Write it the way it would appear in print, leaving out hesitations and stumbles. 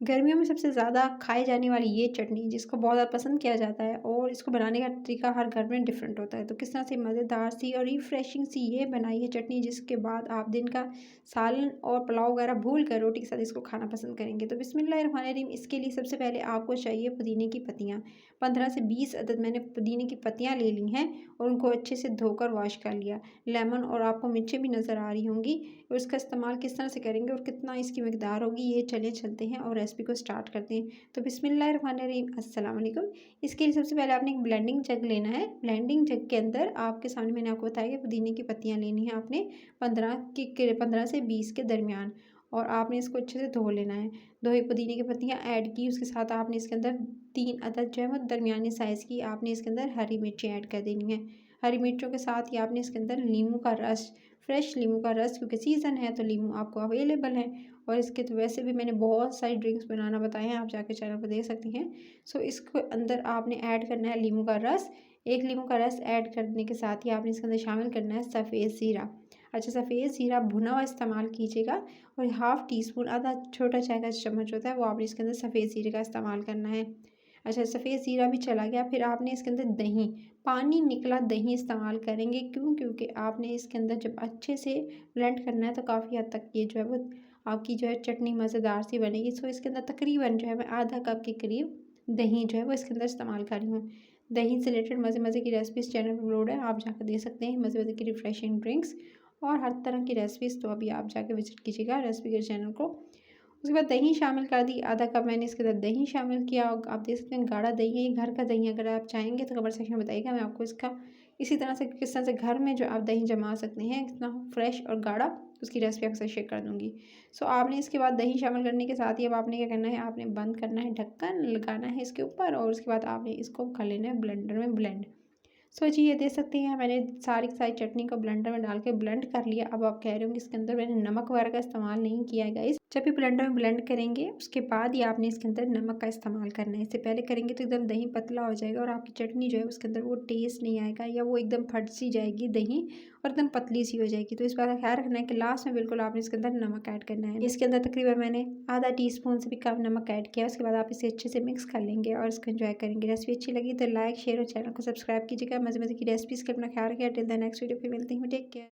गर्मियों में सबसे ज़्यादा खाई जाने वाली ये चटनी जिसको बहुत ज़्यादा पसंद किया जाता है और इसको बनाने का तरीका हर घर में डिफरेंट होता है। तो किस तरह से मज़ेदार सी और रिफ्रेशिंग सी ये बनाई है चटनी जिसके बाद आप दिन का सालन और पुलाव वगैरह भूल कर रोटी के साथ इसको खाना पसंद करेंगे। तो बिस्मिल्लाहिर्रहमानिर्रहीम, इसके लिए सबसे पहले आपको चाहिए पुदीने की पत्तियाँ। 15 से 20 अदद मैंने पुदीने की पत्तियाँ ले ली हैं और उनको अच्छे से धोकर वॉश कर लिया। लेमन और आपको मिर्चें भी नज़र आ रही होंगी। और इसका इस्तेमाल किस तरह से करेंगे और कितना इसकी मिकदार होगी, ये चलिए चलते हैं और रेसिपी को स्टार्ट करते हैं। तो बिस्मिल्लाहिर्रहमानिर्रहीम, अस्सलाम वालेकुम। इसके लिए सबसे पहले आपने एक ब्लेंडिंग जग लेना है। ब्लेंडिंग जग के अंदर आपके सामने मैंने आपको बताया कि पुदीने की पत्तियाँ लेनी है आपने 15 से 20 के दरमियान, और आपने इसको अच्छे से धो लेना है। धोई पुदीने की पत्तियाँ ऐड की, उसके साथ आपने इसके अंदर 3 अदद जो है वो दरमियानी साइज़ की आपने इसके अंदर हरी मिर्ची ऐड कर देनी है। हरी मिर्चों के साथ ही आपने इसके अंदर नींबू का रस, फ्रेश नींबू का रस, क्योंकि सीज़न है तो नींबू आपको अवेलेबल है। और इसके तो वैसे भी मैंने बहुत सारी ड्रिंक्स बनाना बताए हैं, आप जाके चैनल पर देख सकती हैं। सो इसको अंदर आपने ऐड करना है नींबू का रस। एक नींबू का रस ऐड करने के साथ ही आपने इसके अंदर शामिल करना है सफ़ेद ज़ीरा। अच्छा, सफ़ेद ज़ीरा भुना हुआ इस्तेमाल कीजिएगा। और हाफ़ टी स्पून, आधा छोटा चाय का चम्मच होता है वो आपने इसके अंदर सफ़ेद ज़ीरे का इस्तेमाल करना है। अच्छा, सफ़ेद ज़ीरा भी चला गया, फिर आपने इसके अंदर दही, पानी निकला दही इस्तेमाल करेंगे। क्यों? क्योंकि आपने इसके अंदर जब अच्छे से ब्लेंड करना है तो काफ़ी हद तक ये जो है वो आपकी जो है चटनी मज़ेदार सी बनेगी। सो इसके अंदर तकरीबन जो है मैं आधा कप के करीब दही जो है वो इसके अंदर इस्तेमाल कर रही हूँ। दही से रिलेटेड मज़े मज़े की रेसिपीज़ चैनल पर अपलोड है, आप जाकर देख सकते हैं। मज़े मज़े की रिफ्रेशिंग ड्रिंक्स और हर तरह की रेसिपीज़, तो अभी आप जाके विज़िट कीजिएगा रेसिपी के चैनल को। उसके बाद दही शामिल कर दी, आधा कप मैंने इसके अंदर दही शामिल किया। और आप देख सकते हैं गाढ़ा दही है, ये घर का दही है। अगर आप चाहेंगे तो कमेंट सेक्शन में बताइएगा, मैं आपको इसका इसी तरह से किस तरह से घर में जो आप दही जमा सकते हैं कितना फ्रेश और गाढ़ा, उसकी रेसिपी आपके साथ शेयर कर दूँगी। सो आपने इसके बाद दही शामिल करने के साथ ही अब आपने क्या करना है, आपने बंद करना है, ढक्कन लगाना है इसके ऊपर, और उसके बाद आपने इसको कर लेना है ब्लेंडर में ब्लेंड। सो जी, ये देख सकते हैं मैंने सारी की सारी चटनी को ब्लेंडर में डाल के ब्लेंड कर लिया। अब आप कह रहे होंगे इसके अंदर मैंने नमक वगैरह का इस्तेमाल नहीं किया है गाइस। जब भी ब्लेंडर में ब्लेंड करेंगे उसके बाद ही आपने इसके अंदर नमक का इस्तेमाल करना है। इससे पहले करेंगे तो एकदम दही पतला हो जाएगा और आपकी चटनी जो है उसके अंदर वो टेस्ट नहीं आएगा, या वो एकदम फट सी जाएगी दही और एकदम पतली सी हो जाएगी। तो इस बात का ख्याल रखना है कि लास्ट में बिल्कुल आपने इसके अंदर नमक ऐड करना है। इसके अंदर तकरीबन मैंने आधा टीस्पून से भी कम नमक ऐड किया। उसके बाद आप इसे अच्छे से मिक्स कर लेंगे और इसको एंजॉय करेंगे। रेसिपी अच्छी लगी तो लाइक शेयर और चैनल को सब्सक्राइब कीजिएगा। मज़े मज़े की रेसिपीज़ का अपना ख्याल रखिए। टिल द नेक्स्ट वीडियो, फिर मिलती हूँ। Take care.